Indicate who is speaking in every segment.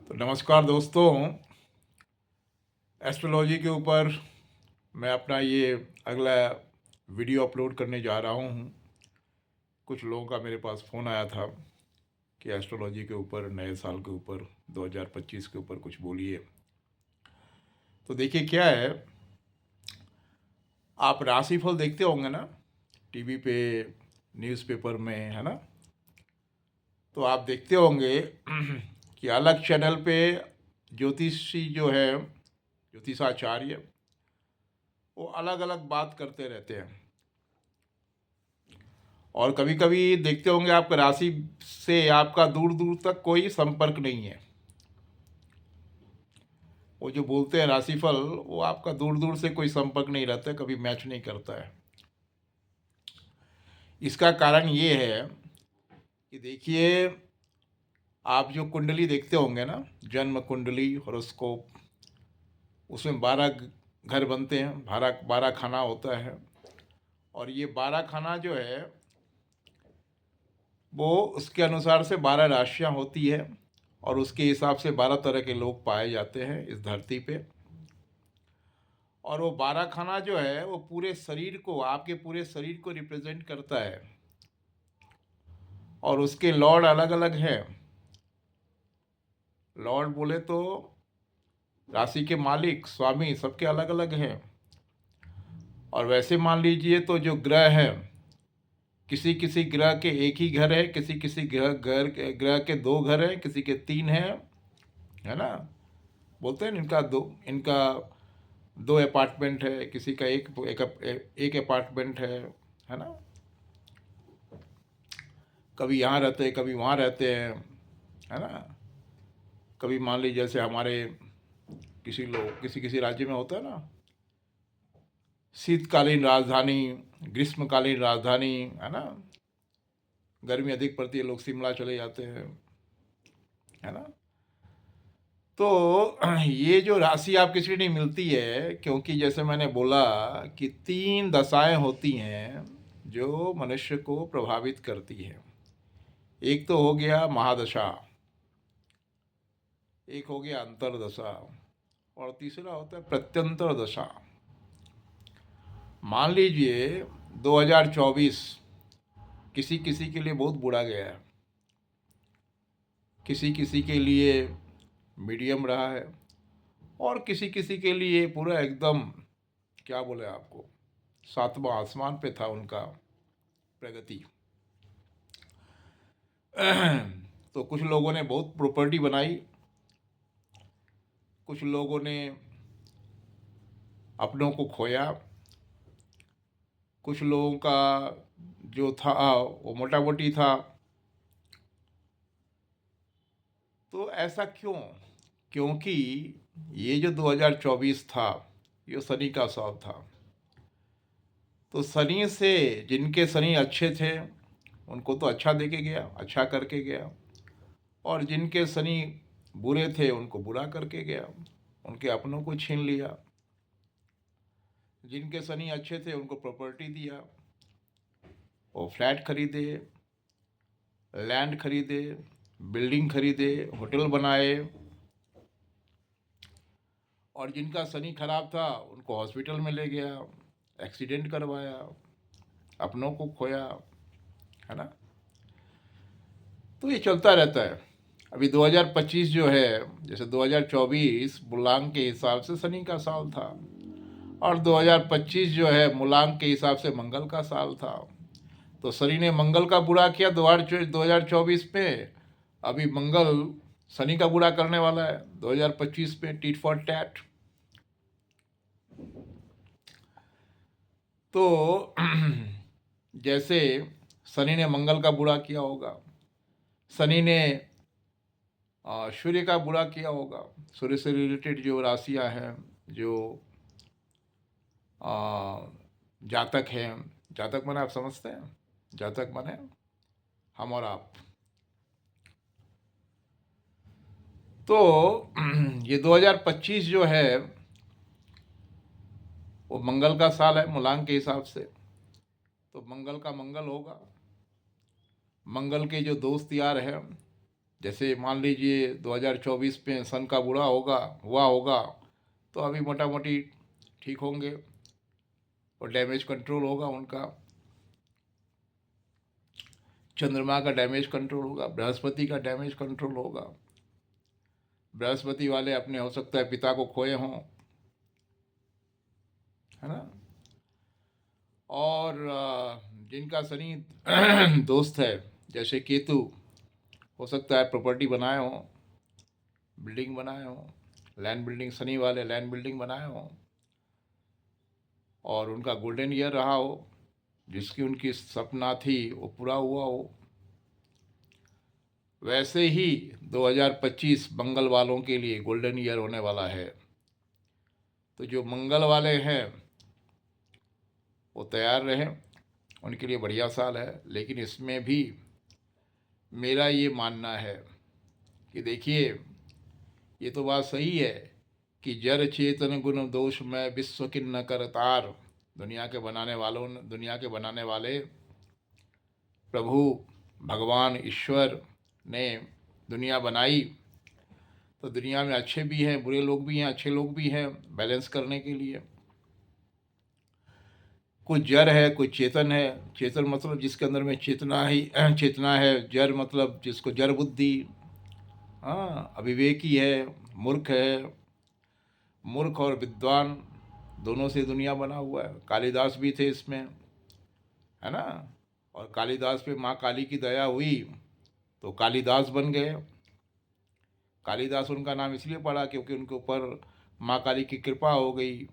Speaker 1: तो नमस्कार दोस्तों, एस्ट्रोलॉजी के ऊपर मैं अपना ये अगला वीडियो अपलोड करने जा रहा हूँ। कुछ लोगों का मेरे पास फ़ोन आया था कि एस्ट्रोलॉजी के ऊपर, नए साल के ऊपर, 2025 के ऊपर कुछ बोलिए। तो देखिए क्या है, आप राशिफल देखते होंगे ना टीवी पे, न्यूज़पेपर में, है ना। तो आप देखते होंगे कि अलग चैनल पे ज्योतिषी जो है, ज्योतिषाचार्य, वो अलग अलग बात करते रहते हैं। और कभी कभी देखते होंगे आप राशि से आपका दूर दूर तक कोई संपर्क नहीं है। वो जो बोलते हैं राशिफल, वो आपका दूर दूर से कोई संपर्क नहीं रहता है, कभी मैच नहीं करता है। इसका कारण ये है कि देखिए, आप जो कुंडली देखते होंगे ना, जन्म कुंडली, हॉरोस्कोप, उसमें 12 घर बनते हैं, 12 खाना होता है। और ये 12 खाना जो है वो उसके अनुसार से 12 राशियां होती है, और उसके हिसाब से 12 तरह के लोग पाए जाते हैं इस धरती पे। और वो 12 खाना जो है वो पूरे शरीर को, आपके पूरे शरीर को रिप्रेजेंट करता है। और उसके लॉर्ड अलग अलग हैं। लॉर्ड बोले तो राशि के मालिक, स्वामी, सबके अलग अलग हैं। और वैसे मान लीजिए तो जो ग्रह है, किसी किसी ग्रह के एक ही घर है, किसी किसी ग्रह के 2 घर हैं, किसी के 3 हैं, है ना। बोलते हैं ना, इनका 2 अपार्टमेंट है, किसी का एक अपार्टमेंट है ना। कभी यहाँ रहते हैं, कभी वहाँ रहते हैं, है ना। कभी मान लीजिए जैसे हमारे किसी लोग किसी किसी राज्य में होता है ना, शीतकालीन राजधानी, ग्रीष्मकालीन राजधानी, है ना। गर्मी अधिक पड़ती है, लोग शिमला चले जाते हैं, है ना। तो ये जो राशि आपकी किसी नहीं मिलती है, क्योंकि जैसे मैंने बोला कि 3 दशाएं होती हैं जो मनुष्य को प्रभावित करती है। एक तो हो गया महादशा, एक हो गया अंतरदशा, और तीसरा होता है प्रत्यंतर दशा। मान लीजिए 2024 किसी किसी के लिए बहुत बुरा गया है, किसी किसी के लिए मीडियम रहा है, और किसी किसी के लिए पूरा एकदम, क्या बोले आपको, 7वां आसमान पे था उनका प्रगति। तो कुछ लोगों ने बहुत प्रॉपर्टी बनाई, कुछ लोगों ने अपनों को खोया, कुछ लोगों का जो था वो मोटा मोटी था। तो ऐसा क्यों? क्योंकि ये जो 2024 था, ये शनि का साल था। तो शनि से, जिनके शनि अच्छे थे उनको तो अच्छा दे के गया, अच्छा करके गया, और जिनके शनि बुरे थे उनको बुरा करके गया, उनके अपनों को छीन लिया। जिनके शनि अच्छे थे उनको प्रॉपर्टी दिया, वो फ्लैट खरीदे, लैंड खरीदे, बिल्डिंग खरीदे, होटल बनाए। और जिनका शनि खराब था उनको हॉस्पिटल में ले गया, एक्सीडेंट करवाया, अपनों को खोया, है ना। तो ये चलता रहता है। अभी 2025 जो है, जैसे 2024 मूलांक के हिसाब से शनि का साल था, और 2025 जो है मूलांक के हिसाब से मंगल का साल था। तो शनि ने मंगल का बुरा किया 2024 में। अभी मंगल शनि का बुरा करने वाला है 2025 में, टीट फॉर टैट। तो जैसे शनि ने मंगल का बुरा किया होगा, शनि ने सूर्य का बुरा किया होगा। सूर्य से रिलेटेड जो राशियां हैं, जो जातक हैं, जातक माने आप समझते हैं, जातक माने हम और आप। तो ये 2025 जो है वो मंगल का साल है मूलांक के हिसाब से। तो मंगल का मंगल होगा। मंगल के जो दोस्त यार हैं जैसे मान लीजिए 2024 में सन का बुरा हुआ होगा, तो अभी मोटा मोटी ठीक होंगे और डैमेज कंट्रोल होगा उनका। चंद्रमा का डैमेज कंट्रोल होगा, बृहस्पति का डैमेज कंट्रोल होगा। बृहस्पति वाले अपने हो सकता है पिता को खोए हों, है ना। और जिनका शनि दोस्त है, जैसे केतु, हो सकता है प्रॉपर्टी बनाए हों, बिल्डिंग बनाए हों, लैंड बिल्डिंग, शनि वाले लैंड बिल्डिंग बनाए हों, और उनका गोल्डन ईयर रहा हो, जिसकी उनकी सपना थी वो पूरा हुआ हो। वैसे ही 2025 मंगल वालों के लिए गोल्डन ईयर होने वाला है। तो जो मंगल वाले हैं वो तैयार रहें, उनके लिए बढ़िया साल है। लेकिन इसमें भी मेरा ये मानना है कि देखिए, ये तो बात सही है कि जर चेतन गुण दोष में विश्व किन्न करतार। दुनिया के बनाने वाले प्रभु भगवान ईश्वर ने दुनिया बनाई, तो दुनिया में अच्छे भी हैं, बुरे लोग भी हैं, अच्छे लोग भी हैं, बैलेंस करने के लिए। कुछ जड़ है, कुछ चेतन है। चेतन मतलब जिसके अंदर में चेतना है। जड़ मतलब जिसको जड़ बुद्धि, हाँ, अविवेकी है, मूर्ख है। मूर्ख और विद्वान दोनों से दुनिया बना हुआ है। कालिदास भी थे इसमें, है ना। और कालिदास पे माँ काली की दया हुई तो कालिदास बन गए। कालिदास उनका नाम इसलिए पड़ा क्योंकि उनके ऊपर माँ काली की कृपा हो गई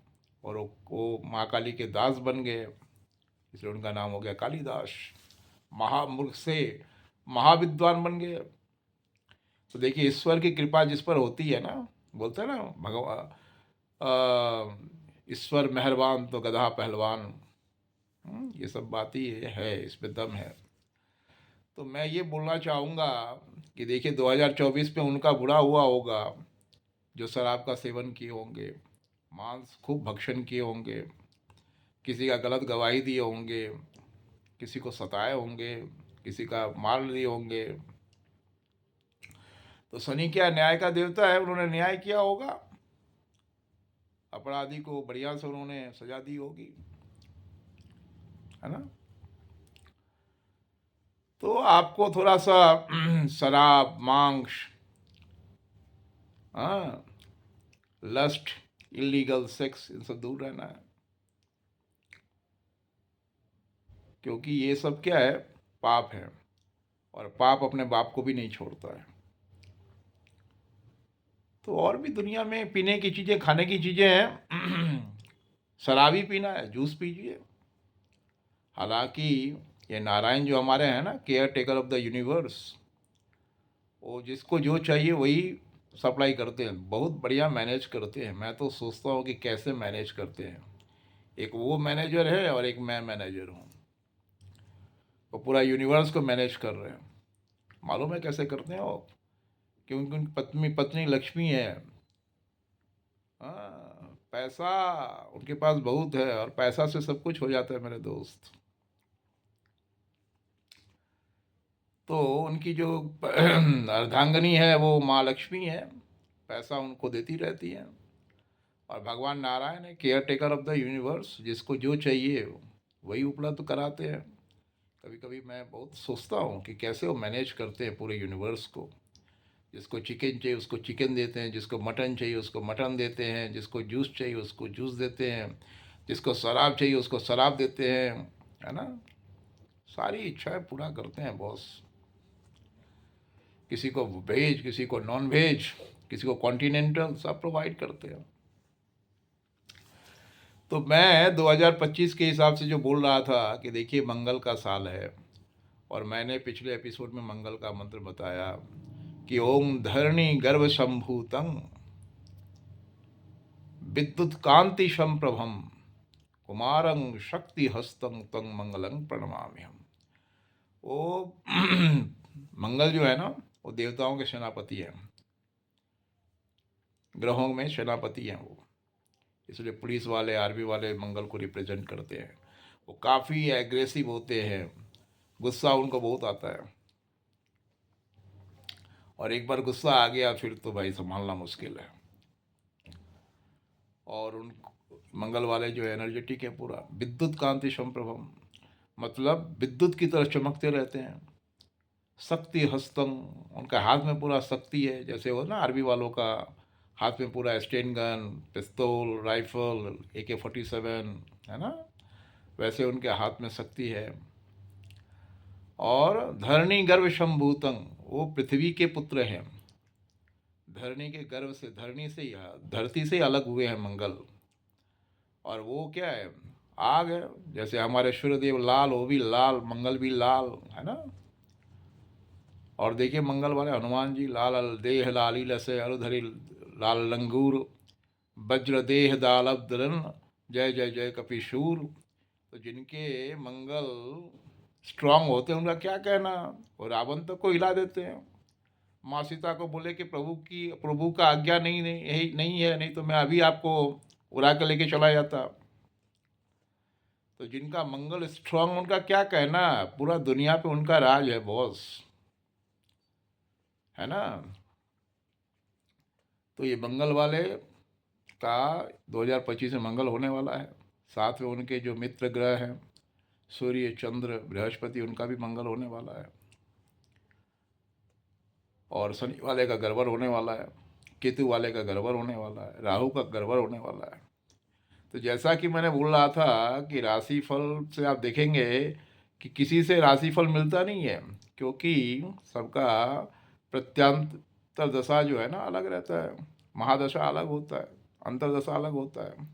Speaker 1: और वो माँ काली के दास बन गए, इसलिए उनका नाम हो गया कालिदास। महामूर्ख से महाविद्वान बन गए। तो देखिए, ईश्वर की कृपा जिस पर होती है ना, बोलते हैं ना भगवान, ईश्वर मेहरबान तो गधा पहलवान। ये सब बात ही है, इसमें दम है। तो मैं ये बोलना चाहूँगा कि देखिए 2024 में उनका बुरा हुआ होगा, जो शराब का सेवन किए होंगे, मांस खूब भक्षण किए होंगे, किसी का गलत गवाही दिए होंगे, किसी को सताए होंगे, किसी का मार लिए होंगे। तो शनि क्या न्याय का देवता है, उन्होंने न्याय किया होगा, अपराधी को बढ़िया से उन्होंने सजा दी होगी, है ना। तो आपको थोड़ा सा शराब, मांस, हाँ, लस्ट, इलीगल सेक्स, इनसे दूर रहना है। क्योंकि ये सब क्या है, पाप है, और पाप अपने बाप को भी नहीं छोड़ता है। तो और भी दुनिया में पीने की चीज़ें, खाने की चीज़ें हैं। शराब ही पीना है, जूस पीजिए। हालांकि ये नारायण जो हमारे हैं ना, care taker of the universe, वो जिसको जो चाहिए वही सप्लाई करते हैं, बहुत बढ़िया मैनेज करते हैं। मैं तो सोचता हूँ कि कैसे मैनेज करते हैं। एक वो मैनेजर है और एक मैं मैनेजर हूँ, वो पूरा यूनिवर्स को मैनेज कर रहे हैं। मालूम है कैसे करते हैं वो? क्योंकि उनकी पत्नी पत्नी लक्ष्मी है। हाँ, पैसा उनके पास बहुत है, और पैसा से सब कुछ हो जाता है मेरे दोस्त। तो उनकी जो अर्धांगनी है वो माँ लक्ष्मी है, पैसा उनको देती रहती है। और भगवान नारायण है, care taker of the universe, जिसको जो चाहिए वही उपलब्ध कराते हैं। कभी कभी मैं बहुत सोचता हूँ कि कैसे वो मैनेज करते हैं पूरे यूनिवर्स को। जिसको चिकन चाहिए उसको चिकन देते हैं, जिसको मटन चाहिए उसको मटन देते हैं, जिसको जूस चाहिए उसको जूस देते हैं, जिसको शराब चाहिए उसको शराब देते हैं, है ना। सारी इच्छाएं पूरा करते हैं बॉस। किसी को वेज, किसी को नॉन वेज, किसी को कॉन्टिनेंटल, सब प्रोवाइड करते हैं। तो मैं 2025 के हिसाब से जो बोल रहा था कि देखिए मंगल का साल है, और मैंने पिछले एपिसोड में मंगल का मंत्र बताया कि ओम धरणी गर्भ संभूतं विद्युत कांति संप्रभम कुमारं शक्ति हस्तम तंग मंगलं प्रणमाम्यहम्। वो मंगल जो है ना, वो देवताओं के सेनापति हैं, ग्रहों में सेनापति हैं वो। इसलिए पुलिस वाले, आर्मी वाले मंगल को रिप्रेजेंट करते हैं। वो काफ़ी एग्रेसिव होते हैं, गुस्सा उनको बहुत आता है, और एक बार गुस्सा आ गया फिर तो भाई संभालना मुश्किल है। और उन मंगल वाले जो एनर्जेटिक है, पूरा विद्युत कांति संप्रभम, मतलब विद्युत की तरह चमकते रहते हैं। शक्ति हस्तम, उनका हाथ में पूरा शक्ति है, जैसे वो ना आर्मी वालों का हाथ में पूरा स्टेन गन, पिस्तौल, राइफल, AK-47, है ना, वैसे उनके हाथ में शक्ति है। और धरणी गर्भ संभूतं, वो पृथ्वी के पुत्र हैं। धरणी के गर्भ से, धरणी से ही, धरती से ही अलग हुए हैं मंगल। और वो क्या है, आग है। जैसे हमारे सूर्यदेव लाल, वो भी लाल, मंगल भी लाल, है ना। और देखिए मंगल वाले हनुमान जी, लाल अल देह लाली लसे अरुधरी लाल लंगूर, वज्र देह दालब्धरन, जय जय जय कपिशूर। तो जिनके मंगल स्ट्रांग होते हैं उनका क्या कहना, वो रावण तक को हिला देते हैं। माँ सीता को बोले कि प्रभु का आज्ञा नहीं नहीं यही नहीं है, नहीं तो मैं अभी आपको उड़ा के लेके चला जाता। तो जिनका मंगल स्ट्रांग, उनका क्या कहना, पूरा दुनिया पे उनका राज है बॉस, है ना। तो ये मंगल वाले का 2025 में मंगल होने वाला है। साथ में उनके जो मित्र ग्रह हैं, सूर्य, चंद्र, बृहस्पति, उनका भी मंगल होने वाला है। और शनि वाले का गड़बड़ होने वाला है, केतु वाले का गड़बड़ होने वाला है, राहु का गड़बड़ होने वाला है। तो जैसा कि मैंने बोल रहा था कि राशिफल से आप देखेंगे कि किसी से राशिफल मिलता नहीं है, क्योंकि सबका प्रत्यांतर दशा जो है ना अलग रहता है, महादशा अलग होता है, अंतरदशा अलग होता है।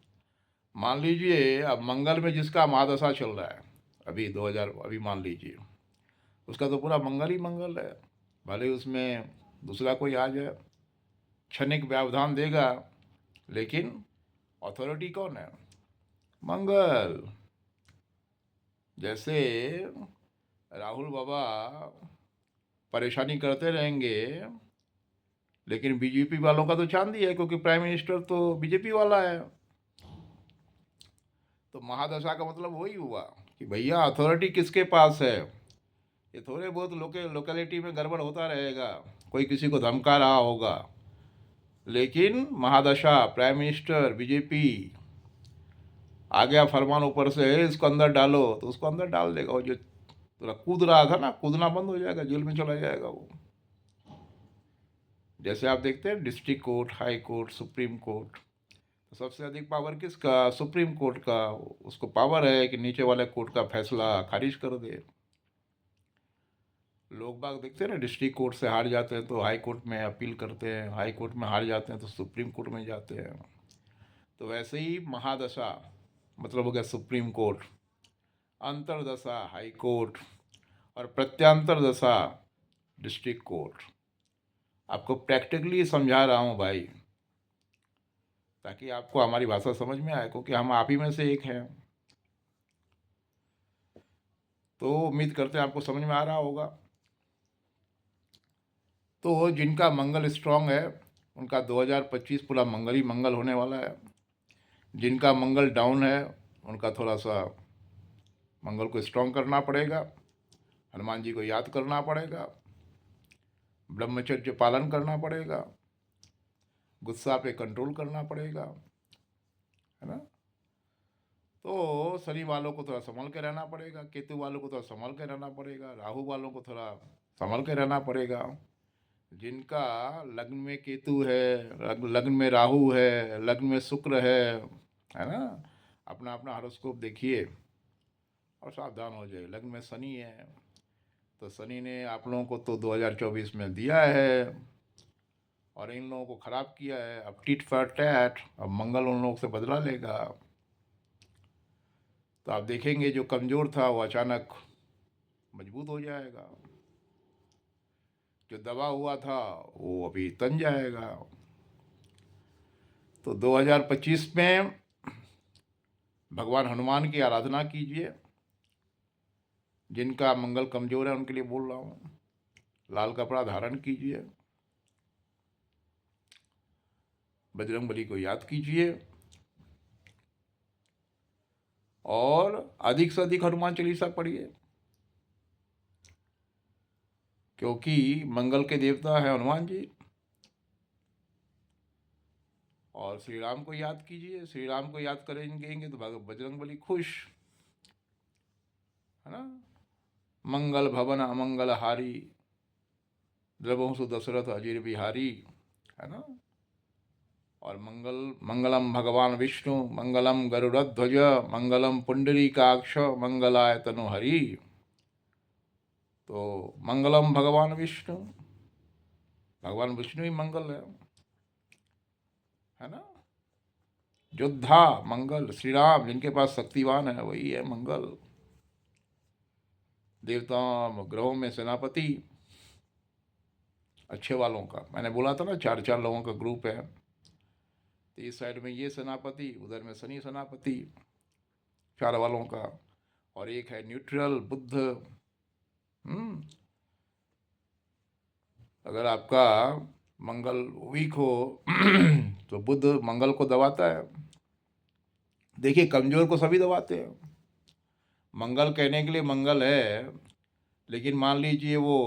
Speaker 1: मान लीजिए अब मंगल में जिसका महादशा चल रहा है अभी 2000, अभी मान लीजिए उसका तो पूरा मंगल ही मंगल है। भले उसमें दूसरा कोई आ जाए, क्षणिक व्यवधान देगा, लेकिन अथॉरिटी कौन है, मंगल। जैसे राहुल बाबा परेशानी करते रहेंगे, लेकिन बीजेपी वालों का तो चांदी है, क्योंकि प्राइम मिनिस्टर तो बीजेपी वाला है। तो महादशा का मतलब वही हुआ कि भैया अथॉरिटी किसके पास है। ये थोड़े बहुत लोकेलिटी में गड़बड़ होता रहेगा, कोई किसी को धमका रहा होगा, लेकिन महादशा, प्राइम मिनिस्टर, बीजेपी, आ गया फरमान ऊपर से, इसको अंदर डालो, तो उसको अंदर डाल देगा। वो जो थोड़ा कूद रहा था ना, कूदना बंद हो जाएगा, जेल में चला जाएगा वो। जैसे आप देखते हैं district court, high court, supreme court, तो सबसे अधिक पावर किसका, सुप्रीम कोर्ट का। उसको पावर है कि नीचे वाले कोर्ट का फैसला खारिज कर दे। लोग बाग देखते हैं ना, डिस्ट्रिक्ट कोर्ट से हार जाते हैं तो हाई कोर्ट में अपील करते हैं, हाई कोर्ट में हार जाते हैं तो सुप्रीम कोर्ट में जाते हैं। तो वैसे ही महादशा मतलब हो गया सुप्रीम कोर्ट, अंतरदशा हाई कोर्ट, और प्रत्यांतर दशा डिस्ट्रिक्ट कोर्ट। आपको प्रैक्टिकली समझा रहा हूँ भाई, ताकि आपको हमारी भाषा समझ में आए, क्योंकि हम आप ही में से एक हैं। तो उम्मीद करते हैं आपको समझ में आ रहा होगा। तो जिनका मंगल स्ट्रांग है उनका 2025 पूरा मंगल ही मंगल होने वाला है। जिनका मंगल डाउन है उनका थोड़ा सा मंगल को स्ट्रांग करना पड़ेगा, हनुमान जी को याद करना पड़ेगा, ब्रह्मचर्य पालन करना पड़ेगा, गुस्सा पे कंट्रोल करना पड़ेगा, है ना। तो शनि वालों को थोड़ा संभल के रहना पड़ेगा, केतु वालों को थोड़ा संभल के रहना पड़ेगा, राहु वालों को थोड़ा संभल के रहना पड़ेगा। जिनका लग्न में केतु है, लग्न में राहु है, लग्न में शुक्र है ना, अपना अपना हॉरोस्कोप देखिए और सावधान हो जाए। लग्न में शनि है तो शनि ने आप लोगों को तो 2024 में दिया है और इन लोगों को ख़राब किया है। अब टिट फॉर टैट, अब मंगल उन लोगों से बदला लेगा। तो आप देखेंगे जो कमज़ोर था वो अचानक मजबूत हो जाएगा, जो दबा हुआ था वो अभी तन जाएगा। तो 2025 में भगवान हनुमान की आराधना कीजिए। जिनका मंगल कमज़ोर है उनके लिए बोल रहा हूँ, लाल कपड़ा धारण कीजिए, बजरंग बली को याद कीजिए और अधिक से अधिक हनुमान चालीसा पढ़िए, क्योंकि मंगल के देवता है हनुमान जी। और श्री राम को याद कीजिए, श्री राम को याद करेंगे तो बजरंग बली खुश, है ना। मंगल भवन अमंगल हारी, द्रवंसु दशरथ अजीर बिहारी, है ना। और मंगलम भगवान विष्णु, मंगलम गरुड़ध्वज, मंगलम पुंडरीकाक्ष, मंगलाय तनुहरि। तो मंगलम भगवान विष्णु, भगवान विष्णु ही मंगल है ना। योद्धा मंगल, श्री राम जिनके पास शक्तिवान है वही है मंगल। देवताओं ग्रहों में सेनापति अच्छे वालों का, मैंने बोला था ना 4-4 लोगों का ग्रुप है। तो इस साइड में ये सेनापति, उधर में शनि सेनापति 4 वालों का, और एक है न्यूट्रल बुद्ध। अगर आपका मंगल वीक हो तो बुद्ध मंगल को दबाता है। देखिए कमजोर को सभी दबाते हैं। मंगल कहने के लिए मंगल है, लेकिन मान लीजिए वो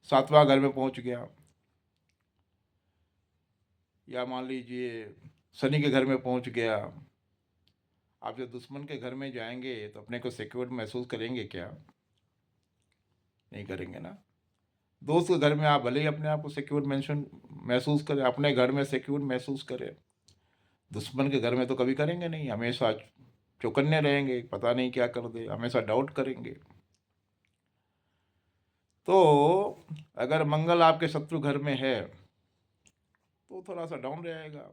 Speaker 1: 7वां घर में पहुंच गया, या मान लीजिए शनि के घर में पहुंच गया। आप जब दुश्मन के घर में जाएंगे तो अपने को सिक्योर महसूस करेंगे क्या? नहीं करेंगे ना। दोस्त के घर में आप भले ही अपने आप को सिक्योर महसूस करें, अपने घर में सिक्योर महसूस करें, दुश्मन के घर में तो कभी करेंगे नहीं। हमेशा चौकन्ने रहेंगे, पता नहीं क्या कर दे, हमेशा डाउट करेंगे। तो अगर मंगल आपके शत्रु घर में है तो थोड़ा सा डाउन रहेगा।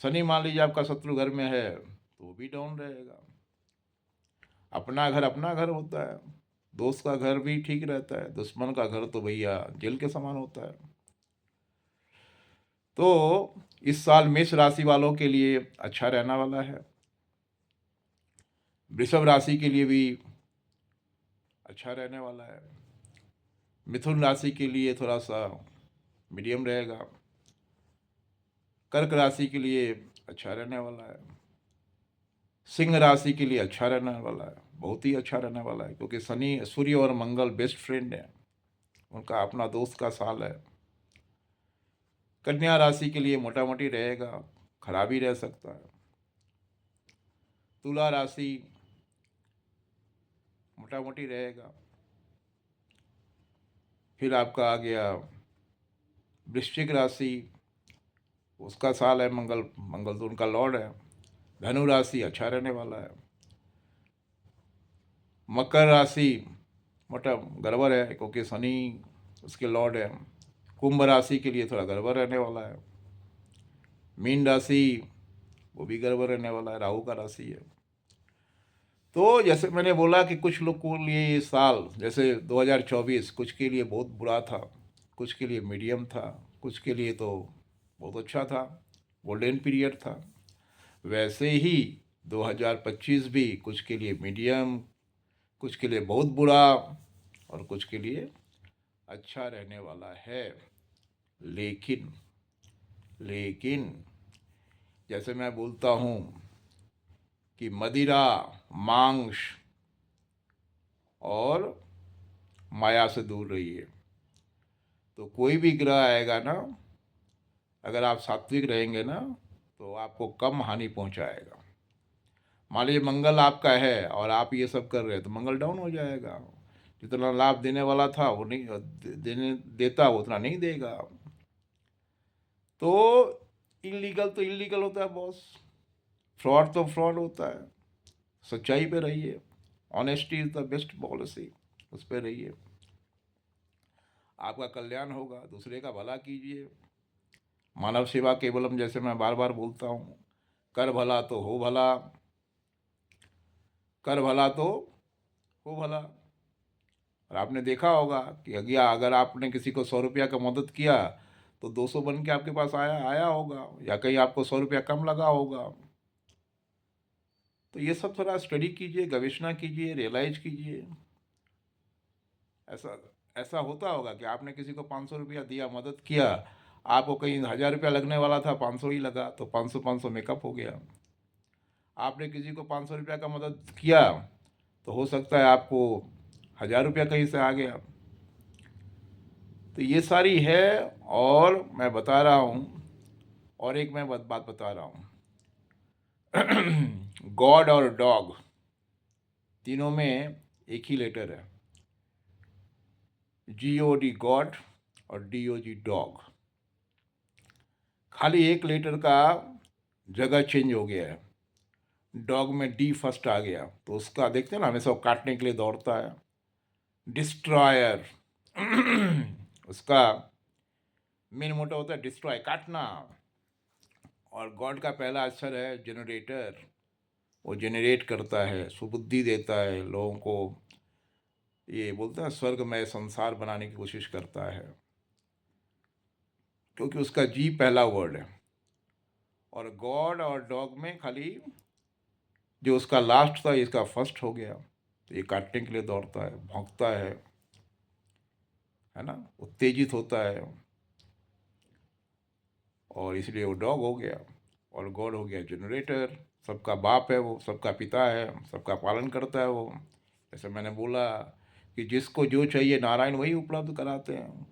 Speaker 1: शनि मान लीजिए आपका शत्रु घर में है तो वो भी डाउन रहेगा। अपना घर होता है, दोस्त का घर भी ठीक रहता है, दुश्मन का घर तो भैया जेल के समान होता है। तो इस साल मेष राशि वालों के लिए अच्छा रहने वाला है। वृषभ राशि के लिए भी अच्छा रहने वाला है। मिथुन राशि के लिए थोड़ा सा मीडियम रहेगा। कर्क राशि के लिए अच्छा रहने वाला है। सिंह राशि के लिए अच्छा रहने वाला है, बहुत ही अच्छा रहने वाला है, क्योंकि शनि सूर्य और मंगल बेस्ट फ्रेंड है, उनका अपना दोस्त का साल है। कन्या राशि के लिए मोटा मोटी रहेगा, खराब ही रह सकता है। तुला राशि मोटा मोटी रहेगा। फिर आपका आ गया वृश्चिक राशि, उसका साल है मंगल, मंगल तो उनका लॉर्ड है। धनु राशि अच्छा रहने वाला है। मकर राशि मोटा गड़बड़ है, क्योंकि शनि उसके लॉर्ड है। कुंभ राशि के लिए थोड़ा गड़बड़ रहने वाला है। मीन राशि वो भी गड़बड़ रहने वाला है, राहु का राशि है। तो जैसे मैंने बोला कि कुछ लोग को लिए ये साल, जैसे 2024 कुछ के लिए बहुत बुरा था, कुछ के लिए मीडियम था, कुछ के लिए तो बहुत अच्छा था, गोल्डन पीरियड था। वैसे ही 2025 भी कुछ के लिए मीडियम, कुछ के लिए बहुत बुरा, और कुछ के लिए अच्छा रहने वाला है। लेकिन लेकिन जैसे मैं बोलता हूँ कि मदिरा, मांस और माया से दूर रहिए। तो कोई भी ग्रह आएगा ना, अगर आप सात्विक रहेंगे ना तो आपको कम हानि पहुंचाएगा। मान लीजिए मंगल आपका है और आप ये सब कर रहे हैं तो मंगल डाउन हो जाएगा। जितना लाभ देने वाला था वो नहीं देने देता, वो उतना नहीं देगा। तो इलीगल तो इलीगल होता है बॉस, फ्रॉड तो फ्रॉड होता है। सच्चाई पे रहिए, honesty is the best policy, उस पर रहिए, आपका कल्याण होगा। दूसरे का भला कीजिए, मानव सेवा केवलम, जैसे मैं बार बार बोलता हूँ, कर भला तो हो भला, कर भला तो हो भला। और आपने देखा होगा कि अगर आपने किसी को 100 रुपया का मदद किया तो 200 बन के आपके पास आया आया होगा, या कहीं आपको 100 रुपया कम लगा होगा। तो ये सब थोड़ा स्टडी कीजिए, गवेषणा कीजिए, रियलाइज कीजिए। ऐसा ऐसा होता होगा कि आपने किसी को 500 रुपया दिया, मदद किया, आपको कहीं 1000 रुपया लगने वाला था, 500 ही लगा, तो 500 मेकअप हो गया। आपने किसी को 500 रुपया का मदद किया तो हो सकता है आपको 1000 रुपया कहीं से आ गया। तो ये सारी है। और मैं बता रहा हूँ, और एक मैं बात बता रहा हूँ। गॉड और डॉग, तीनों में एक ही लेटर है। GOD गॉड और DOG डॉग। खाली एक लेटर का जगह चेंज हो गया है। डॉग में D फर्स्ट आ गया, तो उसका देखते हैं ना, हमेशा वो काटने के लिए दौड़ता है। डिस्ट्रॉयर। उसका मेन मोटो होता है डिस्ट्रॉय, काटना। और गॉड का पहला अक्षर है जनरेटर, वो जनरेट करता है, सुबुद्धि देता है लोगों को, ये बोलते हैं स्वर्गमय संसार बनाने की कोशिश करता है, क्योंकि उसका G पहला वर्ड है। और गॉड और डॉग में खाली जो उसका लास्ट था, इसका फर्स्ट हो गया, तो ये काटने के लिए दौड़ता है, भौंकता है ना, उत्तेजित होता है, और इसलिए वो डॉग हो गया। और गॉड हो गया जनरेटर, सबका बाप है वो, सबका पिता है, सबका पालन करता है वो। जैसे मैंने बोला कि जिसको जो चाहिए नारायण वही उपलब्ध कराते हैं।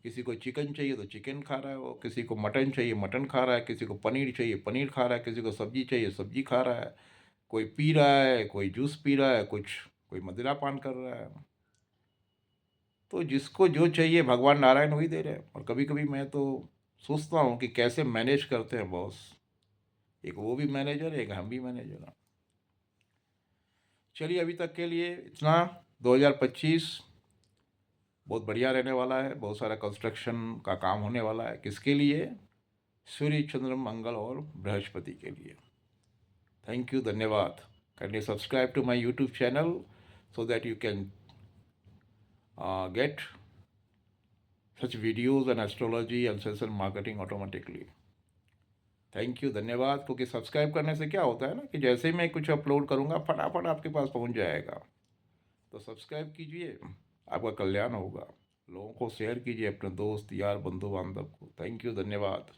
Speaker 1: किसी को चिकन चाहिए तो चिकन खा रहा है वो, किसी को मटन चाहिए मटन खा रहा है, किसी को पनीर चाहिए पनीर खा रहा है, किसी को सब्जी चाहिए सब्जी खा रहा है, कोई पी रहा है, कोई जूस पी रहा है, कोई मदिरा पान कर रहा है। तो जिसको जो चाहिए भगवान नारायण वही दे रहे हैं। और कभी कभी मैं तो सोचता हूँ कि कैसे मैनेज करते हैं बॉस, एक वो भी मैनेजर है, एक हम भी मैनेजर हैं। चलिए अभी तक के लिए इतना। 2025 बहुत बढ़िया रहने वाला है, बहुत सारा कंस्ट्रक्शन का काम होने वाला है। किसके लिए? सूर्य चंद्र मंगल और बृहस्पति के लिए। थैंक यू, धन्यवाद। kindly subscribe to my YouTube channel so that you can get such videos on astrology and social marketing automatically. Thank you, धन्यवाद। क्योंकि सब्सक्राइब करने से क्या होता है ना, कि जैसे ही मैं कुछ अपलोड करूँगा फटाफट आपके पास पहुँच जाएगा। तो सब्सक्राइब कीजिए, आपका कल्याण होगा। लोगों को शेयर कीजिए, अपने दोस्त यार बंधु बांधव को। थैंक यू, धन्यवाद।